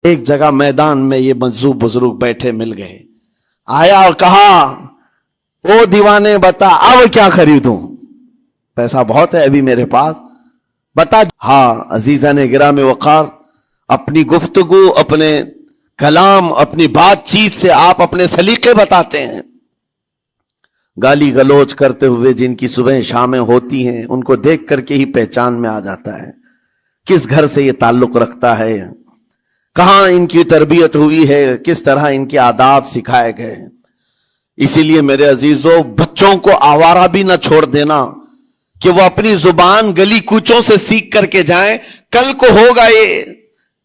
ایک جگہ میدان میں یہ مجذوب بزرگ بیٹھے مل گئے، آیا اور کہا او دیوانے بتا اب کیا خریدوں، پیسہ بہت ہے ابھی میرے پاس، بتا۔ ہاں عزیزان گرامی وقار، اپنی گفتگو، اپنے کلام، اپنی بات چیت سے آپ اپنے سلیقے بتاتے ہیں۔ گالی گلوچ کرتے ہوئے جن کی صبح شامیں ہوتی ہیں ان کو دیکھ کر کے ہی پہچان میں آ جاتا ہے کس گھر سے یہ تعلق رکھتا ہے، کہاں ان کی تربیت ہوئی ہے، کس طرح ان کے آداب سکھائے گئے۔ اسی لیے میرے عزیزو، بچوں کو آوارہ بھی نہ چھوڑ دینا کہ وہ اپنی زبان گلی کوچوں سے سیکھ کر کے جائیں۔ کل کو ہوگا یہ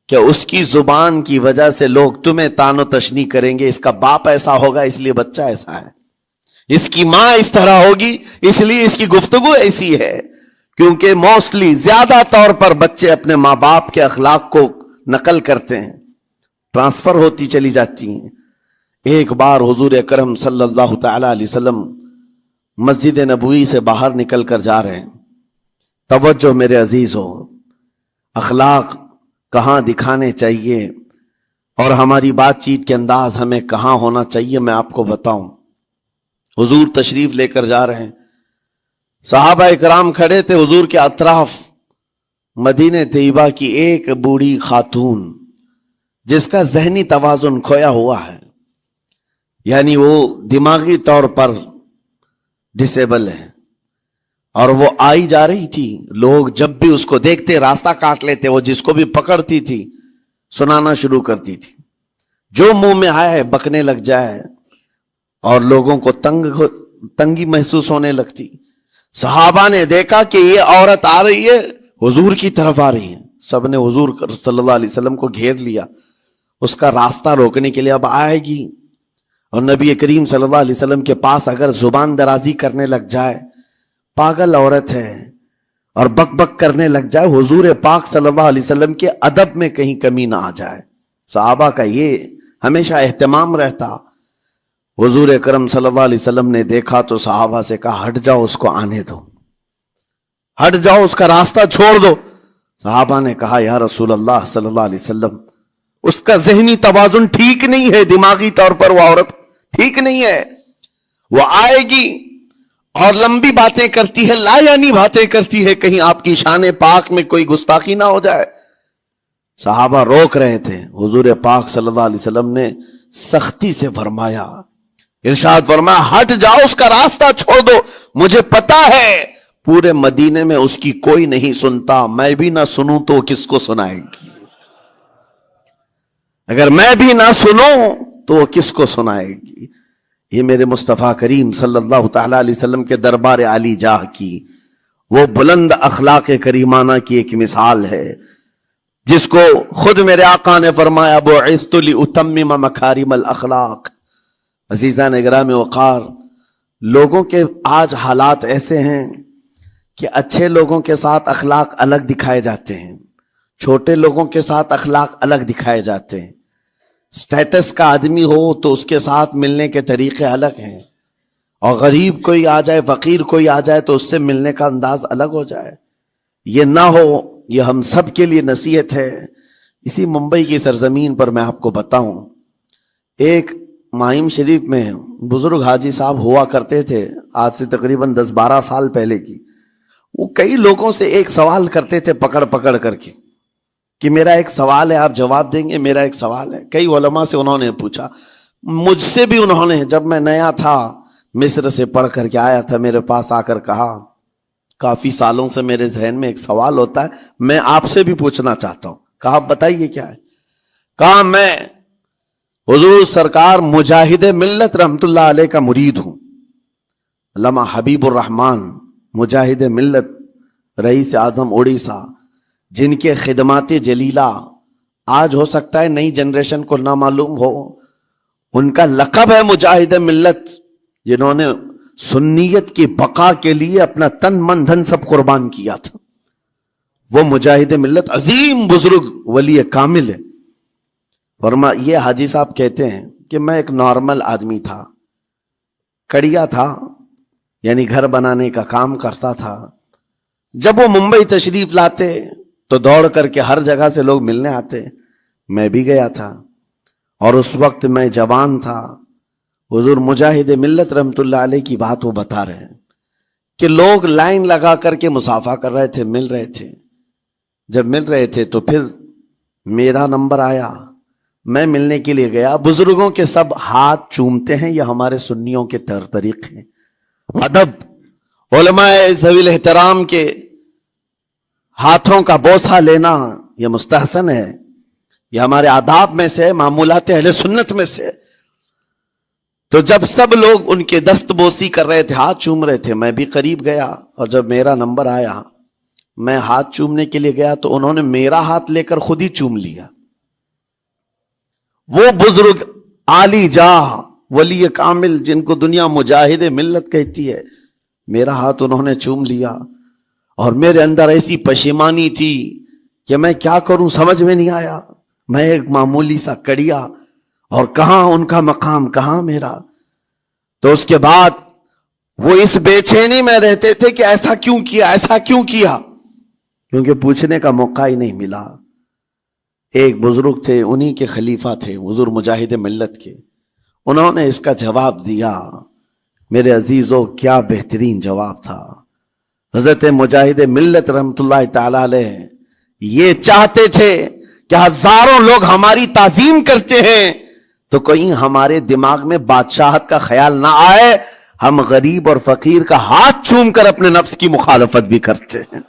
کہ اس کی زبان کی وجہ سے لوگ تمہیں طعن و تشنیع کریں گے، اس کا باپ ایسا ہوگا اس لیے بچہ ایسا ہے، اس کی ماں اس طرح ہوگی اس لیے اس کی گفتگو ایسی ہے۔ کیونکہ موسٹلی زیادہ طور پر بچے اپنے ماں باپ کے اخلاق کو نقل کرتے ہیں، ٹرانسفر ہوتی چلی جاتی ہیں۔ ایک بار حضور اکرم صلی اللہ تعالی علیہ وسلم مسجد نبوی سے باہر نکل کر جا رہے ہیں۔ توجہ میرے عزیز ہو، اخلاق کہاں دکھانے چاہیے اور ہماری بات چیت کے انداز ہمیں کہاں ہونا چاہیے میں آپ کو بتاؤں۔ حضور تشریف لے کر جا رہے ہیں، صحابہ اکرام کھڑے تھے، حضور کے اطراف مدینہ طیبہ کی ایک بوڑھی خاتون جس کا ذہنی توازن کھویا ہوا ہے، یعنی وہ دماغی طور پر ڈسیبل ہے، اور وہ آئی جا رہی تھی۔ لوگ جب بھی اس کو دیکھتے راستہ کاٹ لیتے، وہ جس کو بھی پکڑتی تھی سنانا شروع کرتی تھی، جو منہ میں آئے بکنے لگ جائے، اور لوگوں کو تنگی محسوس ہونے لگتی۔ صحابہ نے دیکھا کہ یہ عورت آ رہی ہے، حضور کی طرف آ رہی ہے، سب نے حضور صلی اللہ علیہ وسلم کو گھیر لیا، اس کا راستہ روکنے کے لیے اب آئے گی، اور نبی کریم صلی اللہ علیہ وسلم کے پاس اگر زبان درازی کرنے لگ جائے، پاگل عورت ہے، اور بک بک کرنے لگ جائے، حضور پاک صلی اللہ علیہ وسلم کے ادب میں کہیں کمی نہ آ جائے۔ صحابہ کا یہ ہمیشہ اہتمام رہتا۔ حضور اکرم صلی اللہ علیہ وسلم نے دیکھا تو صحابہ سے کہا ہٹ جاؤ، اس کو آنے دو، ہٹ جاؤ، اس کا راستہ چھوڑ دو۔ صحابہ نے کہا یا رسول اللہ صلی اللہ علیہ وسلم، اس کا ذہنی توازن ٹھیک نہیں ہے، دماغی طور پر وہ عورت ٹھیک نہیں ہے، وہ آئے گی اور لمبی باتیں کرتی ہے، لا یعنی باتیں کرتی ہے، کہیں آپ کی شان پاک میں کوئی گستاخی نہ ہو جائے۔ صحابہ روک رہے تھے، حضور پاک صلی اللہ علیہ وسلم نے سختی سے فرمایا، ارشاد فرمایا ہٹ جاؤ، اس کا راستہ چھوڑ دو، مجھے پتا ہے پورے مدینے میں اس کی کوئی نہیں سنتا، میں بھی نہ سنوں تو کس کو سنائے گی، اگر میں بھی نہ سنوں تو وہ کس کو سنائے گی۔ یہ میرے مصطفیٰ کریم صلی اللہ تعالی علیہ وسلم کے دربار عالی جاہ کی وہ بلند اخلاق کریمانہ کی ایک مثال ہے، جس کو خود میرے آقا نے فرمایا بعثت لأتمم مکارم الاخلاق۔ عزیزان گرامی وقار، لوگوں کے آج حالات ایسے ہیں کہ اچھے لوگوں کے ساتھ اخلاق الگ دکھائے جاتے ہیں، چھوٹے لوگوں کے ساتھ اخلاق الگ دکھائے جاتے ہیں، سٹیٹس کا آدمی ہو تو اس کے ساتھ ملنے کے طریقے الگ ہیں، اور غریب کوئی آ جائے، فقیر کوئی آ جائے تو اس سے ملنے کا انداز الگ ہو جائے۔ یہ نہ ہو، یہ ہم سب کے لیے نصیحت ہے۔ اسی ممبئی کی سرزمین پر میں آپ کو بتاؤں، ایک ماہم شریف میں بزرگ حاجی صاحب ہوا کرتے تھے، آج سے تقریباً 10-12 سال پہلے کی۔ وہ کئی لوگوں سے ایک سوال کرتے تھے پکڑ پکڑ کر کے کہ میرا ایک سوال ہے، آپ جواب دیں گے، میرا ایک سوال ہے۔ کئی علماء سے انہوں نے پوچھا، مجھ سے بھی انہوں نے، جب میں نیا تھا مصر سے پڑھ کر کے آیا تھا، میرے پاس آ کر کہا کافی سالوں سے میرے ذہن میں ایک سوال ہوتا ہے، میں آپ سے بھی پوچھنا چاہتا ہوں۔ کہا آپ بتائیے کیا ہے؟ کہا میں حضور سرکار مجاہد ملت رحمت اللہ علیہ کا مرید ہوں، علامہ حبیب الرحمن مجاہد ملت، رئیس اعظم اڑیسہ، جن کے خدمات جلیلہ آج ہو سکتا ہے نئی جنریشن کو نہ معلوم ہو، ان کا لقب ہے مجاہد ملت، جنہوں نے سنیت کی بقا کے لیے اپنا تن من دھن سب قربان کیا تھا۔ وہ مجاہد ملت عظیم بزرگ ولی کامل ہے۔ فرما یہ حاجی صاحب کہتے ہیں کہ میں ایک نارمل آدمی تھا، کڑیا تھا، یعنی گھر بنانے کا کام کرتا تھا۔ جب وہ ممبئی تشریف لاتے تو دوڑ کر کے ہر جگہ سے لوگ ملنے آتے، میں بھی گیا تھا اور اس وقت میں جوان تھا. حضور مجاہد ملت رحمت اللہ علیہ کی بات وہ بتا رہے ہیں کہ لوگ لائن لگا کر کے مصافحہ کر رہے تھے, مل رہے تھے. جب مل رہے تھے تو پھر میرا نمبر آیا, میں ملنے کے لیے گیا. بزرگوں کے سب ہاتھ چومتے ہیں, یہ ہمارے سنیوں کے طریق ہیں. ادب, علماء ذوی الاحترام کے ہاتھوں کا بوسہ لینا یہ مستحسن ہے, یہ ہمارے آداب میں سے, معمولات اہل سنت میں سے. تو جب سب لوگ ان کے دست بوسی کر رہے تھے, ہاتھ چوم رہے تھے, میں بھی قریب گیا اور جب میرا نمبر آیا میں ہاتھ چومنے کے لیے گیا تو انہوں نے میرا ہاتھ لے کر خود ہی چوم لیا. وہ بزرگ عالی جاہ ولی کامل جن کو دنیا مجاہد ملت کہتی ہے, میرا ہاتھ انہوں نے چوم لیا اور میرے اندر ایسی پشیمانی تھی کہ میں کیا کروں سمجھ میں نہیں آیا. میں ایک معمولی سا کڑیا اور کہاں ان کا مقام کہاں میرا. تو اس کے بعد وہ اس بے چینی میں رہتے تھے کہ ایسا کیوں کیا, ایسا کیوں کیا, کیونکہ پوچھنے کا موقع ہی نہیں ملا. ایک بزرگ تھے, انہی کے خلیفہ تھے حضور مجاہد ملت کے, انہوں نے اس کا جواب دیا. میرے عزیزوں کیا بہترین جواب تھا. حضرت مجاہد ملت رحمت اللہ تعالی علیہ یہ چاہتے تھے کہ ہزاروں لوگ ہماری تعظیم کرتے ہیں تو کہیں ہمارے دماغ میں بادشاہت کا خیال نہ آئے, ہم غریب اور فقیر کا ہاتھ چوم کر اپنے نفس کی مخالفت بھی کرتے ہیں.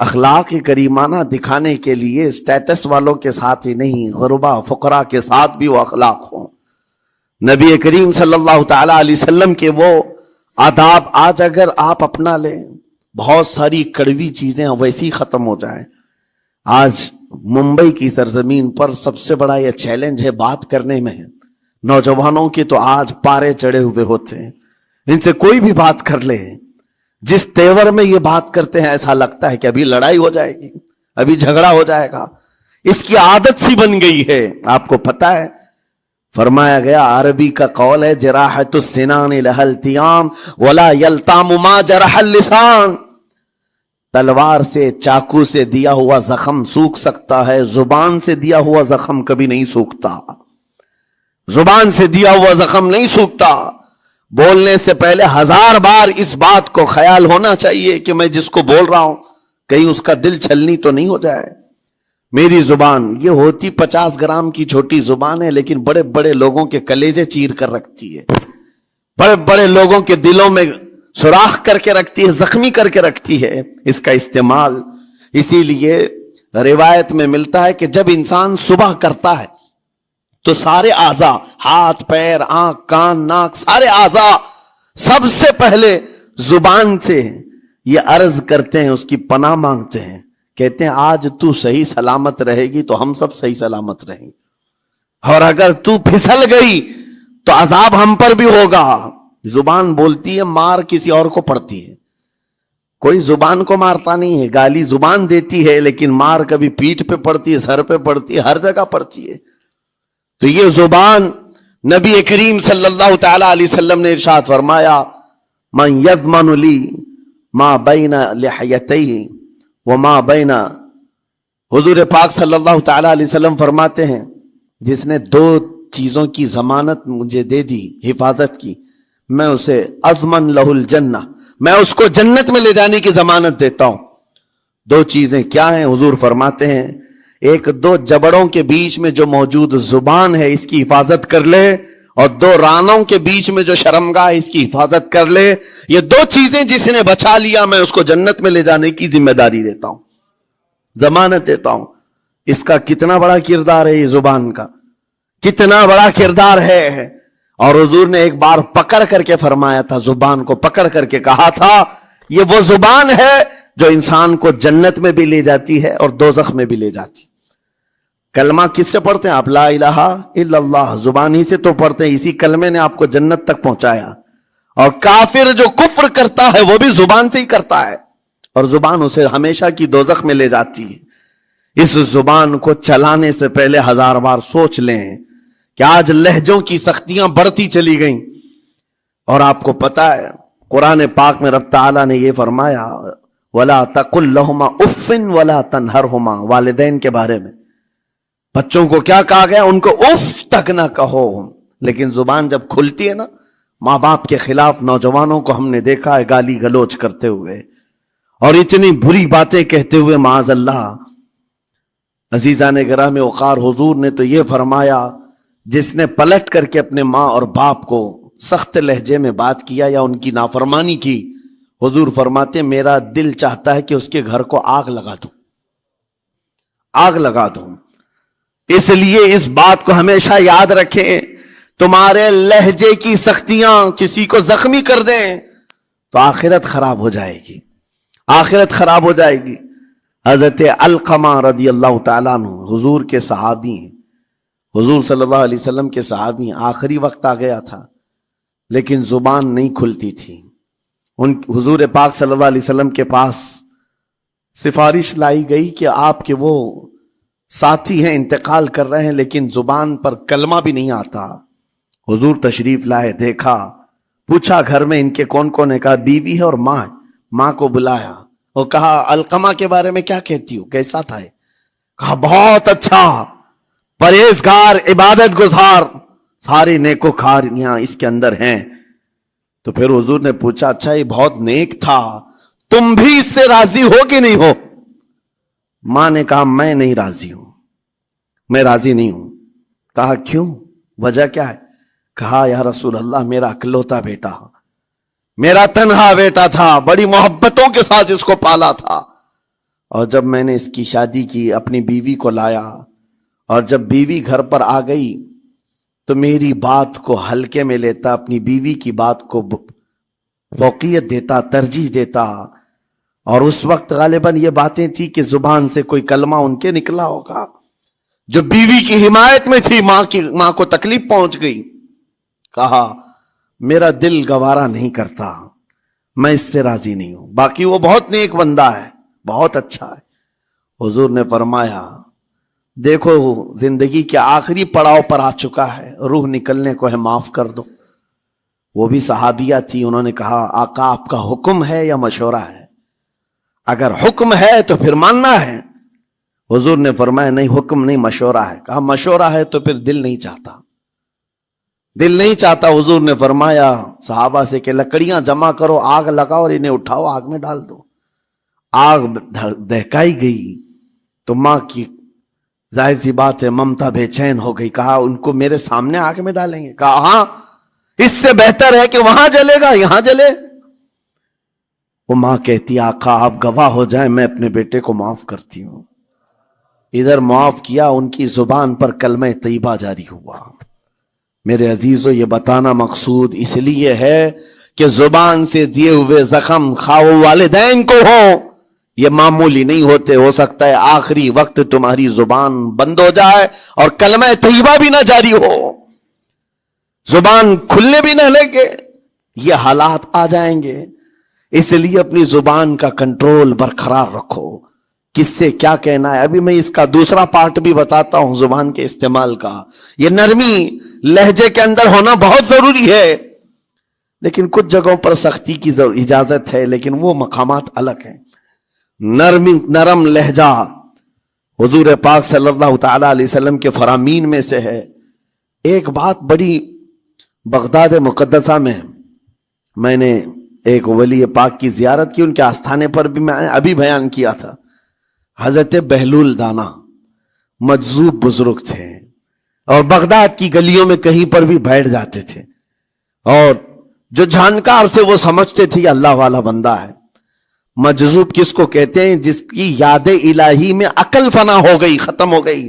اخلاق کریمانہ دکھانے کے لیے سٹیٹس والوں کے ساتھ ہی نہیں, غربا فقراء کے ساتھ بھی وہ اخلاق ہوں. نبی کریم صلی اللہ تعالی علیہ وسلم کے وہ آداب آج اگر آپ اپنا لیں, بہت ساری کڑوی چیزیں ویسی ختم ہو جائیں. آج ممبئی کی سرزمین پر سب سے بڑا یہ چیلنج ہے بات کرنے میں. نوجوانوں کے تو آج پارے چڑھے ہوئے ہوتے ہیں, ان سے کوئی بھی بات کر لے, جس تیور میں یہ بات کرتے ہیں ایسا لگتا ہے کہ ابھی لڑائی ہو جائے گی, ابھی جھگڑا ہو جائے گا. اس کی عادت سی بن گئی ہے. آپ کو پتا ہے فرمایا گیا, عربی کا قول ہے جراحت السنان لها التیام ولا یلتام ما جرح اللسان. تلوار سے, چاقو سے دیا ہوا زخم سوکھ سکتا ہے, زبان سے دیا ہوا زخم کبھی نہیں سوکھتا. زبان سے دیا ہوا زخم نہیں سوکھتا. بولنے سے پہلے 1000 بار اس بات کو خیال ہونا چاہیے کہ میں جس کو بول رہا ہوں کہیں اس کا دل چھلنی تو نہیں ہو جائے. میری زبان یہ ہوتی 50 گرام کی چھوٹی زبان ہے, لیکن بڑے بڑے لوگوں کے کلیجے چیر کر رکھتی ہے, بڑے بڑے لوگوں کے دلوں میں سوراخ کر کے رکھتی ہے, زخمی کر کے رکھتی ہے اس کا استعمال. اسی لیے روایت میں ملتا ہے کہ جب انسان صبح کرتا ہے تو سارے اعضاء, ہاتھ پیر آنکھ کان ناک, سارے اعضاء سب سے پہلے زبان سے یہ عرض کرتے ہیں, اس کی پناہ مانگتے ہیں, کہتے ہیں آج تو صحیح سلامت رہے گی تو ہم سب صحیح سلامت رہیں گے, اور اگر تو پھسل گئی تو عذاب ہم پر بھی ہوگا. زبان بولتی ہے, مار کسی اور کو پڑتی ہے, کوئی زبان کو مارتا نہیں ہے. گالی زبان دیتی ہے لیکن مار کبھی پیٹھ پہ پڑتی ہے, سر پہ پڑتی ہے, ہر جگہ پڑتی ہے. تو یہ زبان نبی کریم صلی اللہ تعالی علیہ وسلم نے ارشاد فرمایا, من یضمن لی ما بین لحیتیہ وما بین. حضور پاک صلی اللہ تعالی علیہ وسلم فرماتے ہیں جس نے 2 چیزوں کی ضمانت مجھے دے دی, حفاظت کی, میں اسے اضمن لہ الجنہ, میں اس کو جنت میں لے جانے کی ضمانت دیتا ہوں. 2 چیزیں کیا ہیں؟ حضور فرماتے ہیں ایک 2 جبڑوں کے بیچ میں جو موجود زبان ہے اس کی حفاظت کر لے, اور 2 رانوں کے بیچ میں جو شرمگاہ ہے اس کی حفاظت کر لے. یہ 2 چیزیں جس نے بچا لیا میں اس کو جنت میں لے جانے کی ذمہ داری دیتا ہوں, ضمانت دیتا ہوں. اس کا کتنا بڑا کردار ہے, یہ زبان کا کتنا بڑا کردار ہے. اور حضور نے ایک بار پکڑ کر کے فرمایا تھا, زبان کو پکڑ کر کے کہا تھا یہ وہ زبان ہے جو انسان کو جنت میں بھی لے جاتی ہے اور دوزخ میں بھی لے جاتی. کلمہ کس سے پڑھتے ہیں آپ؟ لا الہ الا اللہ, زبان ہی سے تو پڑھتے ہیں, اسی کلمے نے آپ کو جنت تک پہنچایا. اور کافر جو کفر کرتا ہے وہ بھی زبان سے ہی کرتا ہے, اور زبان اسے ہمیشہ کی دوزخ میں لے جاتی ہے. اس زبان کو چلانے سے پہلے 1000 بار سوچ لیں کہ آج لہجوں کی سختیاں بڑھتی چلی گئیں. اور آپ کو پتا ہے قرآن پاک میں رب تعالیٰ نے یہ فرمایا, وَلَا تَقُلْ لَهُمَا اُفٍّ وَلَا تَنْهَرْهُمَا, والدین کے بارے میں بچوں کو کیا کہا گیا؟ ان کو اف تک نہ کہو. لیکن زبان جب کھلتی ہے نا ماں باپ کے خلاف، نوجوانوں کو ہم نے دیکھا ہے گالی گلوچ کرتے ہوئے اور اتنی بری باتیں کہتے ہوئے، معاذ اللہ. عزیزان گرامی وقار، حضور نے تو یہ فرمایا جس نے پلٹ کر کے اپنے ماں اور باپ کو سخت لہجے میں بات کیا یا ان کی نافرمانی کی، حضور فرماتے میرا دل چاہتا ہے کہ اس کے گھر کو آگ لگا دوں، آگ لگا دوں. اس لیے اس بات کو ہمیشہ یاد رکھیں، تمہارے لہجے کی سختیاں کسی کو زخمی کر دیں تو آخرت خراب ہو جائے گی، آخرت خراب ہو جائے گی. حضرت علقمہ رضی اللہ تعالیٰ عنہ حضور کے صحابی ہیں، حضور صلی اللہ علیہ وسلم کے صحابی ہیں. آخری وقت آ گیا تھا لیکن زبان نہیں کھلتی تھی. حضور پاک صلی اللہ علیہ وسلم کے پاس سفارش لائی گئی کہ آپ کے وہ ساتھی ہیں انتقال کر رہے ہیں لیکن زبان پر کلمہ بھی نہیں آتا. حضور تشریف لائے، دیکھا، پوچھا گھر میں ان کے کون کون ہے؟ کہا بیوی ہے اور ماں ہے. ماں کو بلایا اور کہا علقمہ کے بارے میں کیا کہتی ہو، کیسا تھا؟ کہا بہت اچھا، پرہیزگار، عبادت گزار، سارے نیکوکاریاں اس کے اندر ہیں. تو پھر حضور نے پوچھا اچھا یہ بہت نیک تھا، تم بھی اس سے راضی ہو کہ نہیں ہو؟ ماں نے کہا میں نہیں راضی ہوں، میں راضی نہیں ہوں. کہا کیوں، وجہ کیا ہے؟ کہا یا رسول اللہ میرا اکلوتا بیٹا، میرا تنہا بیٹا تھا، بڑی محبتوں کے ساتھ اس کو پالا تھا، اور جب میں نے اس کی شادی کی اپنی بیوی کو لایا اور جب بیوی گھر پر آ گئی تو میری بات کو ہلکے میں لیتا، اپنی بیوی کی بات کو فوقیت دیتا، ترجیح دیتا. اور اس وقت غالباً یہ باتیں تھی کہ زبان سے کوئی کلمہ ان کے نکلا ہوگا جو بیوی کی حمایت میں تھی، ماں کو تکلیف پہنچ گئی. کہا میرا دل گوارا نہیں کرتا، میں اس سے راضی نہیں ہوں، باقی وہ بہت نیک بندہ ہے، بہت اچھا ہے. حضور نے فرمایا دیکھو زندگی کے آخری پڑاؤ پر آ چکا ہے، روح نکلنے کو ہے، معاف کر دو. وہ بھی صحابیہ تھی، انہوں نے کہا آقا آپ کا حکم ہے یا مشورہ ہے؟ اگر حکم ہے تو پھر ماننا ہے. حضور نے فرمایا نہیں حکم نہیں، مشورہ ہے. کہا مشورہ ہے تو پھر دل نہیں چاہتا، دل نہیں چاہتا. حضور نے فرمایا صحابہ سے کہ لکڑیاں جمع کرو، آگ لگاؤ اور انہیں اٹھاؤ، آگ میں ڈال دو. آگ دہکائی گئی تو ماں کی ظاہر سی بات ہے ممتا بے چین ہو گئی. کہا ان کو میرے سامنے آگ میں ڈالیں گے؟ کہا ہاں، اس سے بہتر ہے کہ وہاں جلے گا، یہاں جلے. وہ ماں کہتی آقا آپ گواہ ہو جائیں میں اپنے بیٹے کو معاف کرتی ہوں. ادھر معاف کیا، ان کی زبان پر کلمہ طیبہ جاری ہوا. میرے عزیزو یہ بتانا مقصود اس لیے ہے کہ زبان سے دیے ہوئے زخم خواہ والدین کو ہو، یہ معمولی نہیں ہوتے. ہو سکتا ہے آخری وقت تمہاری زبان بند ہو جائے اور کلمہ طیبہ بھی نہ جاری ہو، زبان کھلنے بھی نہ لگے، یہ حالات آ جائیں گے. اس لیے اپنی زبان کا کنٹرول برقرار رکھو. کس سے کیا کہنا ہے، ابھی میں اس کا دوسرا پارٹ بھی بتاتا ہوں زبان کے استعمال کا. یہ نرمی لہجے کے اندر ہونا بہت ضروری ہے، لیکن کچھ جگہوں پر سختی کی اجازت ہے، لیکن وہ مقامات الگ ہیں. نرم لہجہ حضور پاک صلی اللہ تعالی علیہ وسلم کے فرامین میں سے ہے. ایک بات بڑی بغداد مقدسہ میں نے ایک ولی پاک کی زیارت کی، ان کے آستانے پر بھی میں ابھی بیان کیا تھا. حضرت بہلول دانا مجذوب بزرگ تھے اور بغداد کی گلیوں میں کہیں پر بھی بیٹھ جاتے تھے، اور جو جانکار تھے وہ سمجھتے تھے یہ اللہ والا بندہ ہے. مجذوب کس کو کہتے ہیں؟ جس کی یاد الہی میں عقل فنا ہو گئی، ختم ہو گئی،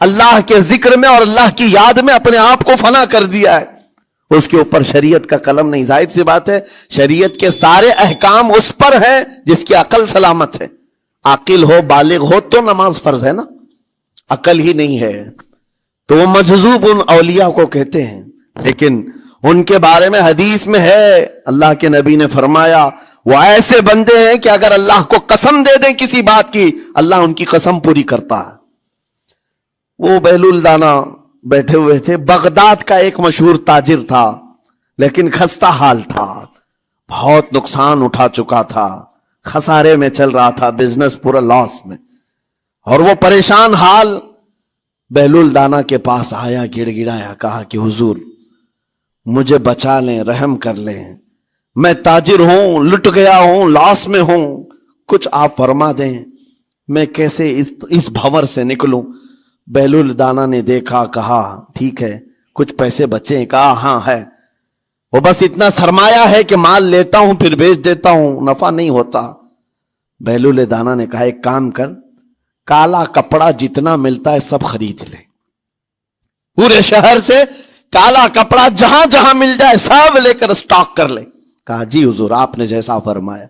اللہ کے ذکر میں اور اللہ کی یاد میں اپنے آپ کو فنا کر دیا ہے. اس کے اوپر شریعت کا قلم نہیں. ظاہر سی بات ہے شریعت کے سارے احکام اس پر ہیں جس کی عقل سلامت ہے. عاقل ہو، بالغ ہو تو نماز فرض ہے نا، عقل ہی نہیں ہے تو وہ مجذوب ان اولیاء کو کہتے ہیں. لیکن ان کے بارے میں حدیث میں ہے، اللہ کے نبی نے فرمایا وہ ایسے بندے ہیں کہ اگر اللہ کو قسم دے دیں کسی بات کی، اللہ ان کی قسم پوری کرتا ہے. وہ بہلول دانا بیٹھے ہوئے تھے. بغداد کا ایک مشہور تاجر تھا لیکن خستہ حال تھا، بہت نقصان اٹھا چکا تھا، خسارے میں چل رہا تھا، بزنس پورا لاس میں، اور وہ پریشان حال بہلول دانا کے پاس آیا, گڑ گڑایا, کہا کہ حضور مجھے بچا لیں, رحم کر لیں, میں تاجر ہوں, لٹ گیا ہوں, لاس میں ہوں, کچھ آپ فرما دیں, میں کیسے اس بھنور سے نکلوں. بہلول دانا نے دیکھا, کہا ٹھیک ہے کچھ پیسے بچے؟ کہا ہاں ہے, وہ بس اتنا سرمایہ ہے کہ مال لیتا ہوں پھر بیچ دیتا ہوں, نفع نہیں ہوتا. بہلول دانا نے کہا ایک کام کر, کالا کپڑا جتنا ملتا ہے سب خرید لے, پورے شہر سے کالا کپڑا جہاں جہاں مل جائے سب لے کر سٹاک کر لے. کہا جی حضور آپ نے جیسا فرمایا.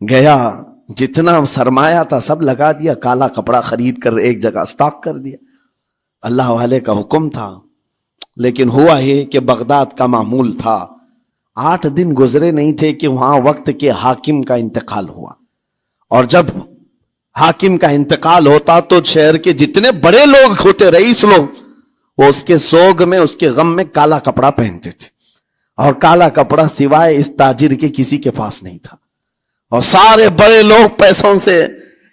گیا, جتنا سرمایہ تھا سب لگا دیا, کالا کپڑا خرید کر ایک جگہ سٹاک کر دیا. اللہ والے کا حکم تھا, لیکن ہوا یہ کہ بغداد کا معمول تھا, 8 دن گزرے نہیں تھے کہ وہاں وقت کے حاکم کا انتقال ہوا, اور جب حاکم کا انتقال ہوتا تو شہر کے جتنے بڑے لوگ ہوتے, رئیس لوگ, وہ اس کے سوگ میں, اس کے غم میں کالا کپڑا پہنتے تھے, اور کالا کپڑا سوائے اس تاجر کے کسی کے پاس نہیں تھا, اور سارے بڑے لوگ پیسوں سے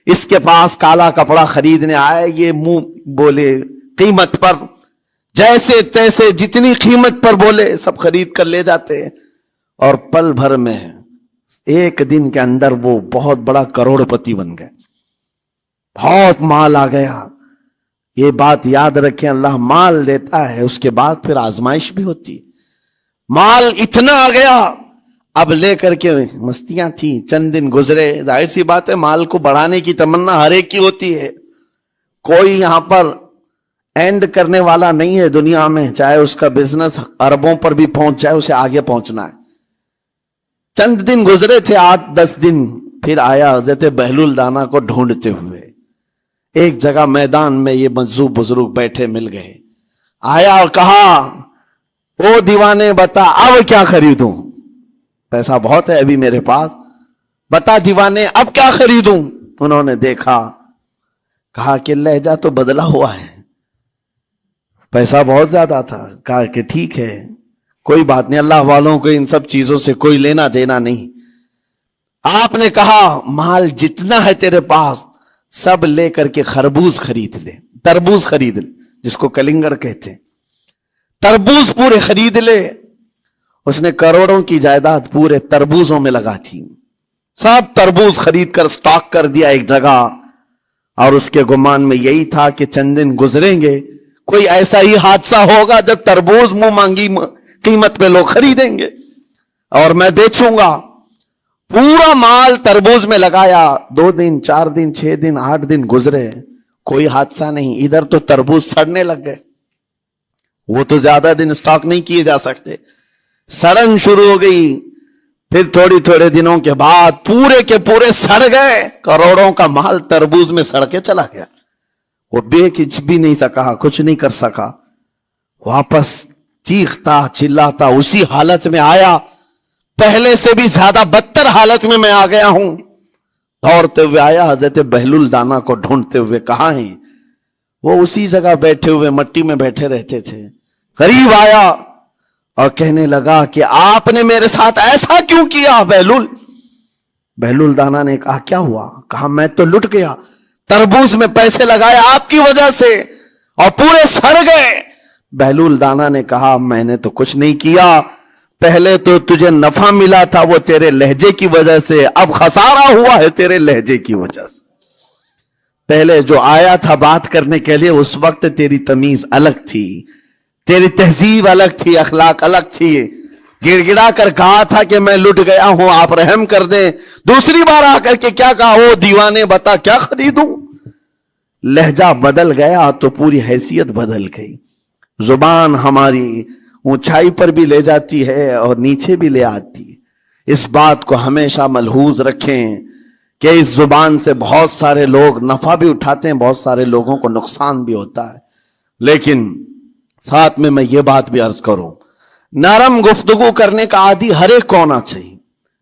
اس کے پاس کالا کپڑا خریدنے آئے. یہ منہ بولے قیمت پر, جیسے تیسے جتنی قیمت پر بولے سب خرید کر لے جاتے, اور پل بھر میں ایک دن کے اندر وہ بہت بڑا کروڑ پتی بن گئے, بہت مال آ گیا. یہ بات یاد رکھیں, اللہ مال دیتا ہے, اس کے بعد پھر آزمائش بھی ہوتی ہے. مال اتنا آ گیا, اب لے کر کے مستیاں تھیں, چند دن گزرے, ظاہر سی بات ہے مال کو بڑھانے کی تمنا ہر ایک کی ہوتی ہے, کوئی یہاں پر اینڈ کرنے والا نہیں ہے دنیا میں, چاہے اس کا بزنس اربوں پر بھی پہنچ جائے, اسے آگے پہنچنا ہے. چند دن گزرے تھے, 8-10 دن, پھر آیا حضرت بہلول دانا کو ڈھونڈتے ہوئے. ایک جگہ میدان میں یہ مجذوب بزرگ بیٹھے مل گئے. آیا اور کہا او دیوانے بتا اب کیا خریدوں, پیسہ بہت ہے ابھی میرے پاس, بتا دیوانے اب کیا خریدوں. انہوں نے دیکھا, کہا کہ لہجہ تو بدلا ہوا ہے, پیسہ بہت زیادہ تھا. کہا کہ ٹھیک ہے کوئی بات نہیں, اللہ والوں کو ان سب چیزوں سے کوئی لینا دینا نہیں. آپ نے کہا مال جتنا ہے تیرے پاس سب لے کر کے خربوز خرید لے, تربوز خرید لے, جس کو کلنگڑ کہتے ہیں, تربوز پورے خرید لے. اس نے کروڑوں کی جائیداد پورے تربوزوں میں لگا تھی, سب تربوز خرید کر سٹاک کر دیا ایک جگہ, اور اس کے گمان میں یہی تھا کہ چند دن گزریں گے, کوئی ایسا ہی حادثہ ہوگا جب تربوز منہ مانگی قیمت پہ لوگ خریدیں گے اور میں بیچوں گا. پورا مال تربوز میں لگایا, 2 دن 4 دن 6 دن 8 دن گزرے, کوئی حادثہ نہیں. ادھر تو تربوز سڑنے لگ گئے, وہ تو زیادہ دن سٹاک نہیں کیے جا سکتے, سڑن شروع ہو گئی. پھر تھوڑے دنوں کے بعد پورے کے پورے سڑ گئے, کروڑوں کا مال تربوز میں سڑ کے چلا گیا. وہ کچھ بھی نہیں سکا, کچھ نہیں کر سکا, واپس چیختا چلاتا اسی حالت میں آیا, پہلے سے بھی زیادہ بدتر حالت میں میں آ گیا ہوں. دوڑتے ہوئے آیا, حضرت بہلول دانا کو ڈھونڈتے ہوئے. کہاں ہیں وہ؟ اسی جگہ بیٹھے ہوئے مٹی میں بیٹھے رہتے تھے. قریب آیا اور کہنے لگا کہ آپ نے میرے ساتھ ایسا کیوں کیا بہلول؟ بہلول دانا نے کہا کیا ہوا؟ کہا میں تو لٹ گیا, تربوز میں پیسے لگائے آپ کی وجہ سے اور پورے سڑ گئے. بہلول دانا نے کہا میں نے تو کچھ نہیں کیا, پہلے تو تجھے نفع ملا تھا وہ تیرے لہجے کی وجہ سے, اب خسارہ ہوا ہے تیرے لہجے کی وجہ سے. پہلے جو آیا تھا بات کرنے کے لیے اس وقت تیری تمیز الگ تھی, تیری تہذیب الگ تھی, اخلاق الگ تھی. گڑ گڑا کر کہا تھا کہ میں لٹ گیا ہوں آپ رحم کر دیں. دوسری بار آ کر کے کیا کہا؟ او دیوانے بتا کیا خریدوں. لہجہ بدل گیا تو پوری حیثیت بدل گئی. زبان ہماری اونچائی پر بھی لے جاتی ہے اور نیچے بھی لے آتی ہے. اس بات کو ہمیشہ ملحوظ رکھیں کہ اس زبان سے بہت سارے لوگ نفع بھی اٹھاتے ہیں, بہت سارے لوگوں کو نقصان بھی ہوتا ہے. لیکن ساتھ میں یہ بات بھی عرض کروں, نرم گفتگو کرنے کا عادی ہر ایک کو ہونا چاہیے.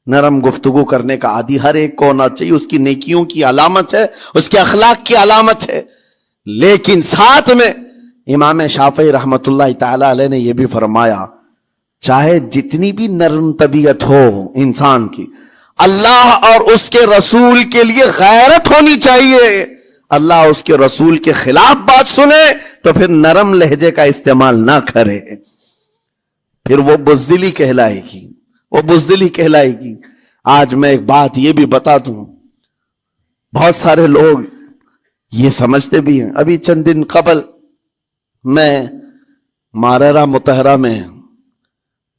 نرم گفتگو کرنے کا عادی ہر ایک کو ہونا چاہیے, اس کی نیکیوں کی علامت ہے, اس کے اخلاق کی علامت ہے. لیکن ساتھ میں امام شافعی رحمت اللہ تعالی علیہ نے یہ بھی فرمایا, چاہے جتنی بھی نرم طبیعت ہو انسان کی, اللہ اور اس کے رسول کے لیے غیرت ہونی چاہیے. اللہ اس کے رسول کے خلاف بات سنے تو پھر نرم لہجے کا استعمال نہ کرے، پھر وہ بزدلی کہلائے گی، وہ بزدلی کہلائے گی۔ آج میں ایک بات یہ بھی بتا دوں، بہت سارے لوگ یہ سمجھتے بھی ہیں۔ ابھی چند دن قبل میں ماررہ مطہرہ میں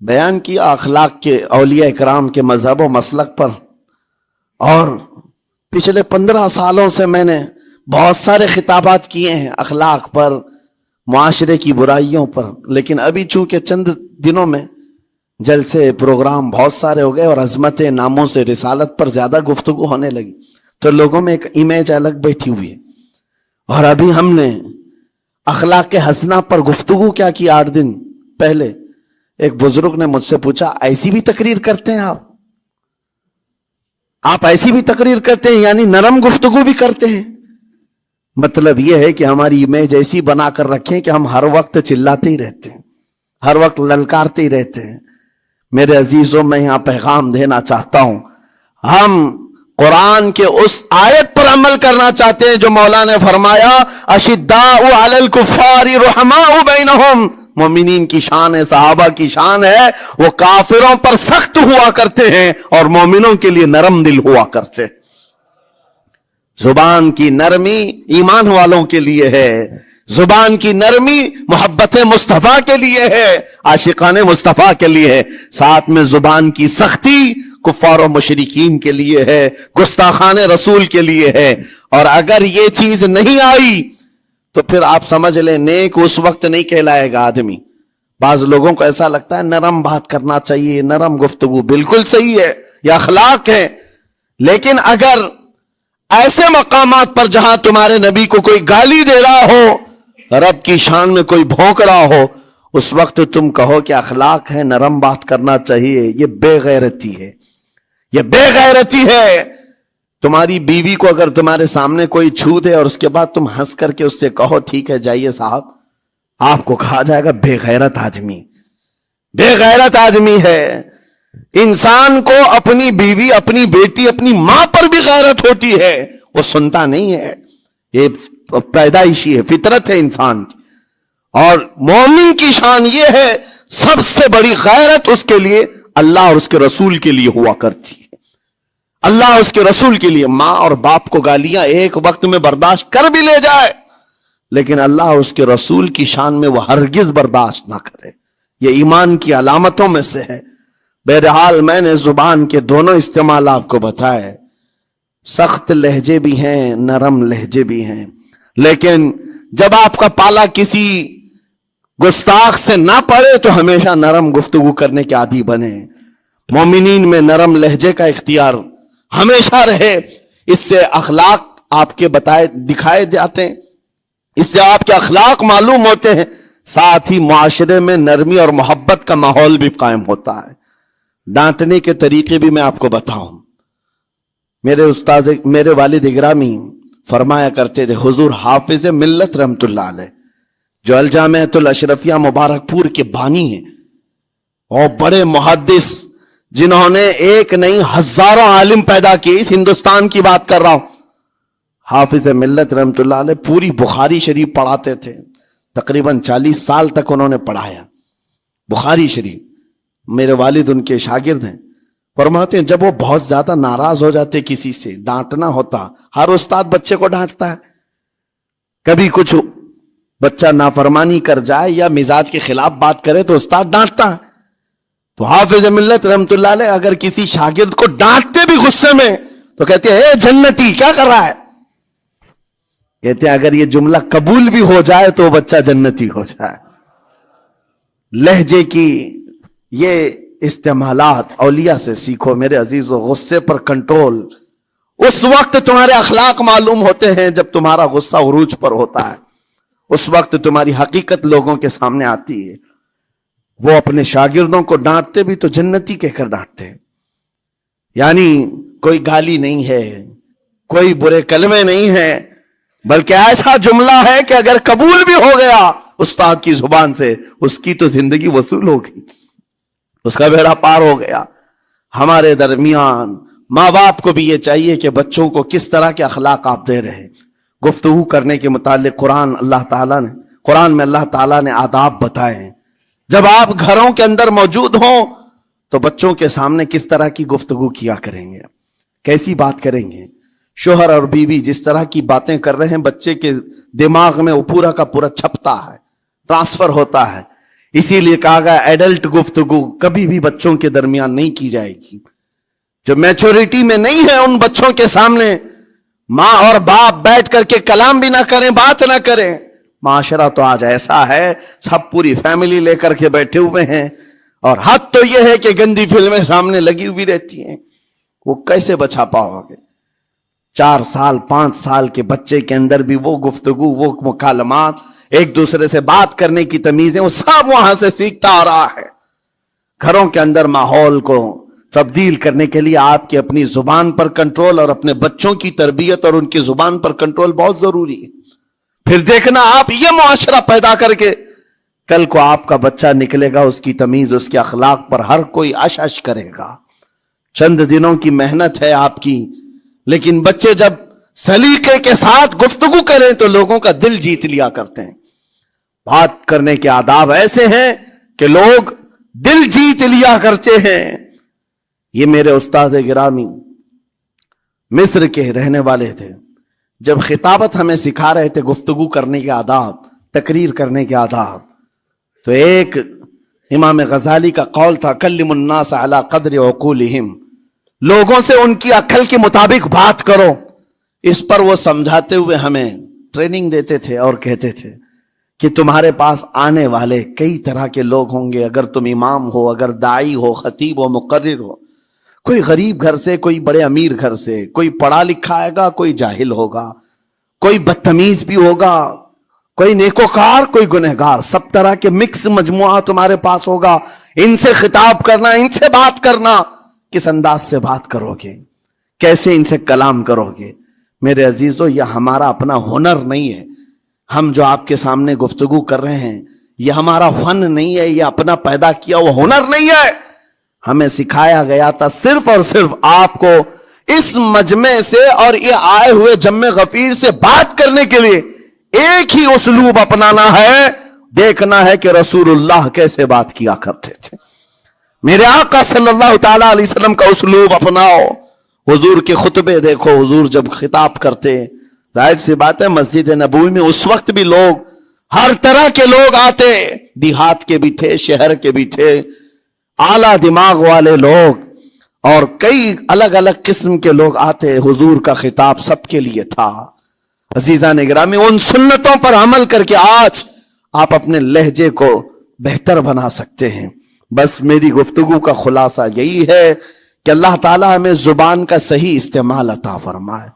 بیان کیا اخلاق کے، اولیاء اکرام کے مذہب و مسلک پر، اور پچھلے 15 سالوں سے میں نے بہت سارے خطابات کیے ہیں اخلاق پر، معاشرے کی برائیوں پر، لیکن ابھی چونکہ چند دنوں میں جلسے پروگرام بہت سارے ہو گئے اور عظمت ناموں سے رسالت پر زیادہ گفتگو ہونے لگی، تو لوگوں میں ایک امیج الگ بیٹھی ہوئی ہے۔ اور ابھی ہم نے اخلاق حسنہ پر گفتگو کیا کی 8 دن پہلے، ایک بزرگ نے مجھ سے پوچھا ایسی بھی تقریر کرتے ہیں آپ ایسی بھی تقریر کرتے ہیں، یعنی نرم گفتگو بھی کرتے ہیں؟ مطلب یہ ہے کہ ہماری امیج ایسی بنا کر رکھیں کہ ہم ہر وقت چلاتے ہی رہتے ہیں، ہر وقت للکارتے ہی رہتے ہیں۔ میرے عزیزوں، میں یہاں پیغام دینا چاہتا ہوں، ہم قرآن کے اس آیت پر عمل کرنا چاہتے ہیں جو مولا نے فرمایا اشداء علی الکفار رحماء بینہم، مومنین کی شان ہے، صحابہ کی شان ہے، وہ کافروں پر سخت ہوا کرتے ہیں اور مومنوں کے لیے نرم دل ہوا کرتے ہیں۔ زبان کی نرمی ایمان والوں کے لیے ہے، زبان کی نرمی محبت مصطفیٰ کے لیے ہے، عاشقان مصطفیٰ کے لیے ہے، ساتھ میں زبان کی سختی کفار و مشرکین کے لیے ہے، گستاخان رسول کے لیے ہے۔ اور اگر یہ چیز نہیں آئی تو پھر آپ سمجھ لیں نیک اس وقت نہیں کہلائے گا آدمی۔ بعض لوگوں کو ایسا لگتا ہے نرم بات کرنا چاہیے، نرم گفتگو، بالکل صحیح ہے، یہ اخلاق ہے، لیکن اگر ایسے مقامات پر جہاں تمہارے نبی کو کوئی گالی دے رہا ہو، رب کی شان میں کوئی بھونک رہا ہو، اس وقت تم کہو کہ اخلاق ہے، نرم بات کرنا چاہیے، یہ بے غیرتی ہے، یہ بے غیرتی ہے۔ تمہاری بیوی کو اگر تمہارے سامنے کوئی چھو دے اور اس کے بعد تم ہنس کر کے اس سے کہو ٹھیک ہے جائیے صاحب، آپ کو کہا جائے گا بے غیرت آدمی، بے غیرت آدمی ہے۔ انسان کو اپنی بیوی، اپنی بیٹی، اپنی ماں پر بھی غیرت ہوتی ہے، وہ سنتا نہیں ہے، یہ پیدائشی ہے، فطرت ہے انسان کی۔ اور مومن کی شان یہ ہے سب سے بڑی غیرت اس کے لیے اللہ اور اس کے رسول کے لیے ہوا کرتی ہے، اللہ اور اس کے رسول کے لیے۔ ماں اور باپ کو گالیاں ایک وقت میں برداشت کر بھی لے جائے، لیکن اللہ اور اس کے رسول کی شان میں وہ ہرگز برداشت نہ کرے، یہ ایمان کی علامتوں میں سے ہے۔ بہرحال میں نے زبان کے دونوں استعمال آپ کو بتائے، سخت لہجے بھی ہیں، نرم لہجے بھی ہیں، لیکن جب آپ کا پالا کسی گستاخ سے نہ پڑے تو ہمیشہ نرم گفتگو کرنے کے عادی بنے۔ مومنین میں نرم لہجے کا اختیار ہمیشہ رہے، اس سے اخلاق آپ کے بتائے دکھائے جاتے ہیں، اس سے آپ کے اخلاق معلوم ہوتے ہیں، ساتھ ہی معاشرے میں نرمی اور محبت کا ماحول بھی قائم ہوتا ہے۔ ڈانٹنے کے طریقے بھی میں آپ کو بتاؤں، میرے استاد، میرے والد گرامی فرمایا کرتے تھے، حضور حافظ ملت رحمت اللہ علیہ جو الجامعۃ الاشرفیہ مبارک پور کے بانی ہیں اور بڑے محدث جنہوں نے ایک نہیں ہزاروں عالم پیدا کیے، اس ہندوستان کی بات کر رہا ہوں، حافظ ملت رحمت اللہ علیہ پوری بخاری شریف پڑھاتے تھے، تقریباً 40 سال تک انہوں نے پڑھایا بخاری شریف۔ میرے والد ان کے شاگرد ہیں، فرماتے ہیں جب وہ بہت زیادہ ناراض ہو جاتے کسی سے، ڈانٹنا ہوتا، ہر استاد بچے کو ڈانٹتا ہے، کبھی کچھ بچہ نافرمانی کر جائے یا مزاج کے خلاف بات کرے تو استاد ڈانٹتا ہے، تو حافظ ملت رحمت اللہ علیہ اگر کسی شاگرد کو ڈانٹتے بھی غصے میں تو کہتے ہیں اے جنتی کیا کر رہا ہے، کہتے ہیں اگر یہ جملہ قبول بھی ہو جائے تو بچہ جنتی ہو جائے۔ لہجے کی یہ استعمالات اولیاء سے سیکھو میرے عزیزو۔ غصے پر کنٹرول اس وقت تمہارے اخلاق معلوم ہوتے ہیں جب تمہارا غصہ عروج پر ہوتا ہے، اس وقت تمہاری حقیقت لوگوں کے سامنے آتی ہے۔ وہ اپنے شاگردوں کو ڈانٹتے بھی تو جنتی کہہ کر ڈانٹتے ہیں، یعنی کوئی گالی نہیں ہے، کوئی برے کلمے نہیں ہیں، بلکہ ایسا جملہ ہے کہ اگر قبول بھی ہو گیا استاد کی زبان سے، اس کی تو زندگی وصول ہو گئی، اس کا بیڑا پار ہو گیا۔ ہمارے درمیان ماں باپ کو بھی یہ چاہیے کہ بچوں کو کس طرح کے اخلاق آپ دے رہے ہیں، گفتگو کرنے کے متعلق قرآن میں اللہ تعالیٰ نے آداب بتائے ہیں. جب آپ گھروں کے اندر موجود ہوں تو بچوں کے سامنے کس طرح کی گفتگو کیا کریں گے, کیسی بات کریں گے. شوہر اور بیوی جس طرح کی باتیں کر رہے ہیں بچے کے دماغ میں وہ پورا کا پورا چھپتا ہے, ٹرانسفر ہوتا ہے. اسی لیے کہا گیا ایڈلٹ گفتگو کبھی بھی بچوں کے درمیان نہیں کی جائے گی. جو میچورٹی میں نہیں ہے ان بچوں کے سامنے ماں اور باپ بیٹھ کر کے کلام بھی نہ کریں, بات نہ کریں. معاشرہ تو آج ایسا ہے, سب پوری فیملی لے کر کے بیٹھے ہوئے ہیں, اور حد تو یہ ہے کہ گندی فلمیں سامنے لگی ہوئی رہتی ہیں. وہ کیسے بچا پاؤ گے؟ 4 سال 5 سال کے بچے کے اندر بھی وہ گفتگو, وہ مکالمات, ایک دوسرے سے بات کرنے کی تمیزیں, وہ سب وہاں سے سیکھتا آ رہا ہے. گھروں کے اندر ماحول کو تبدیل کرنے کے لیے آپ کی اپنی زبان پر کنٹرول اور اپنے بچوں کی تربیت اور ان کی زبان پر کنٹرول بہت ضروری ہے. پھر دیکھنا آپ یہ معاشرہ پیدا کر کے کل کو آپ کا بچہ نکلے گا, اس کی تمیز, اس کے اخلاق پر ہر کوئی اش اش کرے گا. چند دنوں کی محنت ہے آپ کی, لیکن بچے جب سلیقے کے ساتھ گفتگو کریں تو لوگوں کا دل جیت لیا کرتے ہیں. بات کرنے کے آداب ایسے ہیں کہ لوگ دل جیت لیا کرتے ہیں. یہ میرے استاد گرامی مصر کے رہنے والے تھے. جب خطابت ہمیں سکھا رہے تھے گفتگو کرنے کے آداب, تقریر کرنے کے آداب, تو ایک امام غزالی کا قول تھا کلم الناس علی قدر عقولہم, لوگوں سے ان کی عقل کے مطابق بات کرو. اس پر وہ سمجھاتے ہوئے ہمیں ٹریننگ دیتے تھے اور کہتے تھے کہ تمہارے پاس آنے والے کئی طرح کے لوگ ہوں گے. اگر تم امام ہو, اگر داعی ہو, خطیب ہو, مقرر ہو, کوئی غریب گھر سے, کوئی بڑے امیر گھر سے, کوئی پڑھا لکھا آئے گا, کوئی جاہل ہوگا, کوئی بدتمیز بھی ہوگا, کوئی نیکوکار, کوئی گنہگار, سب طرح کے مکس مجموعہ تمہارے پاس ہوگا. ان سے خطاب کرنا, ان سے بات کرنا, کس انداز سے بات کرو گے, کیسے ان سے کلام کرو گے. میرے عزیزو, یہ ہمارا اپنا ہنر نہیں ہے. ہم جو آپ کے سامنے گفتگو کر رہے ہیں یہ ہمارا فن نہیں ہے, یہ اپنا پیدا کیا وہ ہنر نہیں ہے. ہمیں سکھایا گیا تھا صرف اور صرف آپ کو اس مجمع سے اور یہ آئے ہوئے جمع غفیر سے بات کرنے کے لیے ایک ہی اسلوب اپنانا ہے. دیکھنا ہے کہ رسول اللہ کیسے بات کیا کرتے تھے. میرے آقا صلی اللہ تعالی علیہ وسلم کا اسلوب اپناؤ. حضور کے خطبے دیکھو, حضور جب خطاب کرتے, ظاہر سی بات ہے مسجد نبوی میں اس وقت بھی لوگ, ہر طرح کے لوگ آتے, دیہات کے بھی تھے, شہر کے بھی تھے, اعلیٰ دماغ والے لوگ, اور کئی الگ الگ قسم کے لوگ آتے. حضور کا خطاب سب کے لیے تھا. عزیزان گرامی, ان سنتوں پر عمل کر کے آج آپ اپنے لہجے کو بہتر بنا سکتے ہیں. بس میری گفتگو کا خلاصہ یہی ہے کہ اللہ تعالیٰ ہمیں زبان کا صحیح استعمال عطا فرمائے.